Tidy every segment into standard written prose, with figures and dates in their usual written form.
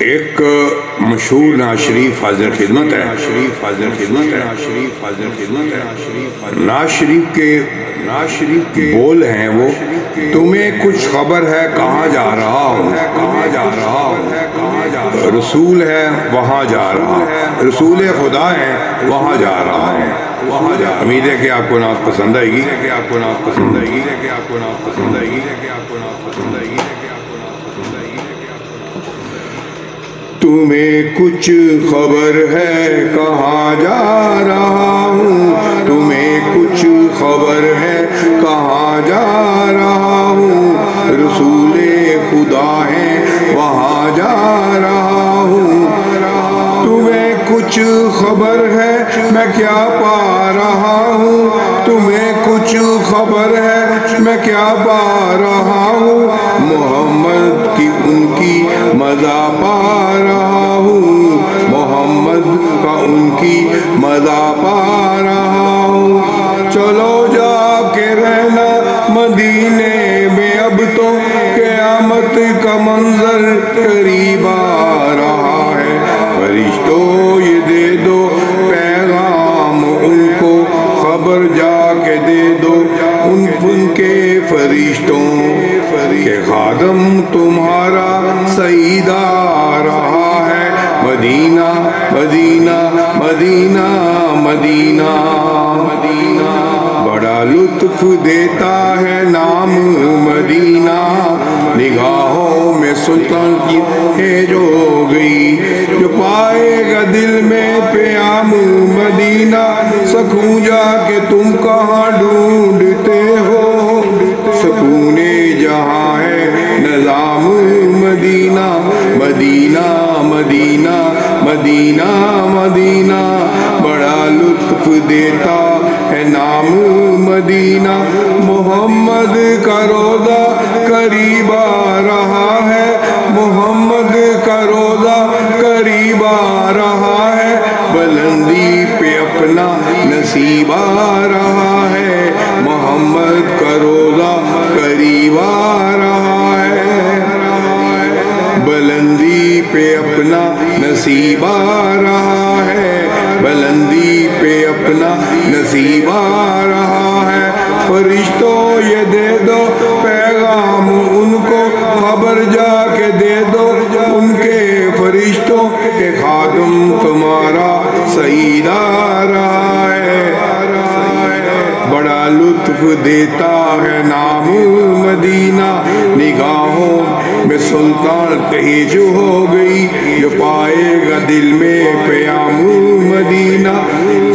ایک مشہور نعت شریف حاضر خدمت ہے. نعت شریف کے بول ہیں وہ: تمہیں کچھ خبر ہے کہاں جا رہا ہوں، رسول ہے وہاں جا رہا ہوں، رسول خدا ہے وہاں جا رہا ہوں. امید ہے کہ آپ کو نعت پسند آئے گی. تمہیں کچھ خبر ہے کہاں جا رہا ہوں، تمہیں کچھ خبر ہے کہاں جا رہا ہوں، رسول خدا ہے وہاں جا رہا ہوں. تمہیں کچھ خبر ہے میں کیا پا رہا ہوں، تمہیں کچھ خبر ہے میں کیا پا رہا ہوں، محمد کی ان کی مزہ پا رہا ہوں، محمد کا ان کی مزہ پا رہا ہوں. چلو جا کے رہنا مدینے میں، اب تو قیامت کا منظر قریب آ رہا ہے. فرشتوں یہ دے دو پیغام ان کو، خبر جا کے دے دو ان کے فرشتوں کہ خادم تمہارا سعید آ رہا ہے. مدینہ مدینہ مدینہ مدینہ مدینہ، بڑا لطف دیتا ہے نام مدینہ. نگاہوں میں سلطان کی ہے جو گئی، جو پائے گا دل میں پیام مدینہ. سکون جا کے تم کہاں ڈھونڈتے ہو، سکون جہاں ہے نظام مدینہ. مدینہ مدینہ مدینہ مدینہ، بڑا لطف دیتا ہے نام مدینہ. محمد کا روضہ قریب آ رہا ہے، محمد کا روضہ قریب آ رہا ہے. بلندی پہ اپنا نصیب آ رہا ہے، محمد کا روضہ قریب آ رہا ہے. بلندی پہ اپنا نصیب آ رہا ہے، بلندی پہ اپنا نصیب آ رہا ہے. فرشتوں یہ دے دو پیغام ان کو، خبر جا کے دے دو ان کے فرشتوں کہ خادم تمہارا سعید آ رہا ہے. بڑا لطف دیتا ہے نام مدینہ. نگاہوں میں سلطان کہیں جو ہو گئی، جو پائے گا دل میں پیام مدینہ.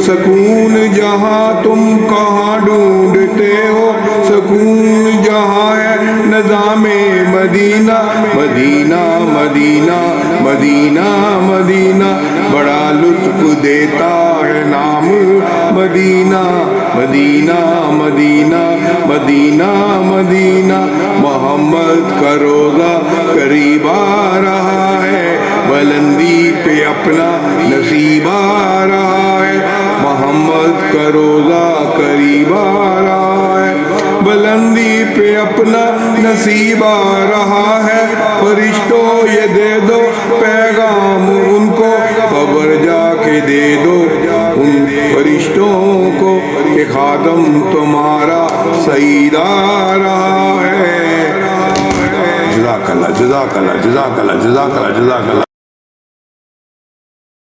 سکون جہاں تم کہاں ڈھونڈتے ہو، سکون جہاں ہے نظام مدینہ. مدینہ مدینہ مدینہ مدینہ، بڑا لطف دیتا ہے نام مدینہ. مدینہ مدینہ مدینہ مدینہ، محمد کا روضہ قریب آ رہا ہے. بلندی پہ اپنا نصیب آ رہا ہے، محمد کا روضہ قریب آ رہا ہے. بلندی پہ اپنا نصیب آ رہا ہے. فرشتوں یہ دے دو پیغام ان کو، خبر جا کے دے دو ان فرشتوں کو کہ خادم تمہارا سعید آ رہا ہے. جزاک اللہ جزاک اللہ جزاک اللہ جزاک اللہ جزاک اللہ.